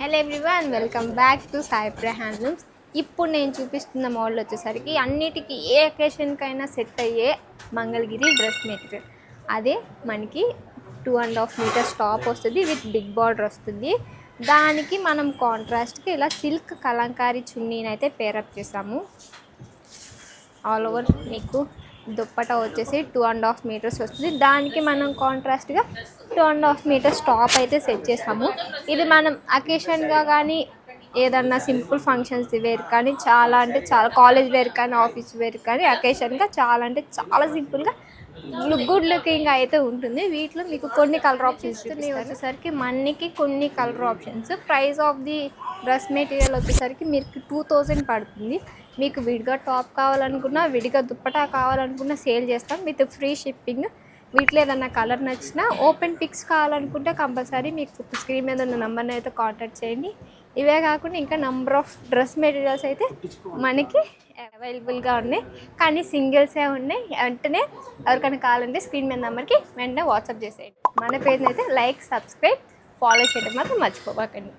Hello everyone, welcome back to Saipriya handlooms. ఇప్పుడు నేను చూపిస్తున్న మోడల్ వచ్చేసరికి అన్నిటికీ ఏ అకేషన్కైనా సెట్ అయ్యే మంగళగిరి డ్రెస్ మెటీరియల్. అదే మనకి 2.5 మీటర్స్ టాప్ వస్తుంది, విత్ బిగ్ బార్డర్ వస్తుంది. దానికి మనం కాంట్రాస్ట్కి ఇలా సిల్క్ కలంకారీ చున్నీని అయితే పేరప్ చేసాము. ఆల్ ఓవర్ మీకు దుప్పటా వచ్చేసి 2.5 మీటర్స్ వస్తుంది. దానికి మనం కాంట్రాస్ట్గా 2.5 మీటర్స్ టాప్ అయితే సెట్ చేసాము. ఇది మనం అకేషన్గా కానీ ఏదన్నా సింపుల్ ఫంక్షన్స్ వేర్ కానీ చాలా అంటే చాలా, కాలేజ్ వేర్ కానీ ఆఫీస్ వేర్ కానీ అకేషన్గా చాలా అంటే చాలా సింపుల్గా గుడ్ లుకింగ్ అయితే ఉంటుంది. వీటిలో మీకు కొన్ని కలర్ ఆప్షన్స్ వచ్చేసరికి మనకి కొన్ని colour options. Price of the dress material వచ్చేసరికి మీకు 2000 పడుతుంది. మీకు విడిగా టాప్ కావాలనుకున్నా, విడిగా దుప్పటా కావాలనుకున్నా సేల్ చేస్తాం విత్ ఫ్రీ షిప్పింగ్. వీటిలో ఏదన్నా కలర్ నచ్చినా ఓపెన్ పిక్స్ కావాలనుకుంటే కంపల్సరీ మీకు స్క్రీన్ మీద ఉన్న నెంబర్ని అయితే కాంటాక్ట్ చేయండి. ఇవే కాకుండా ఇంకా నెంబర్ ఆఫ్ డ్రెస్ మెటీరియల్స్ అయితే మనకి అవైలబుల్గా ఉన్నాయి, కానీ సింగిల్సే ఉన్నాయి. వెంటనే ఎవరికైనా కావాలంటే స్క్రీన్ మీద నెంబర్కి వెంటనే వాట్సాప్ చేసేయండి. మన పేజ్ని అయితే లైక్, సబ్స్క్రైబ్, ఫాలో చేయడం మాత్రం మర్చిపోకండి.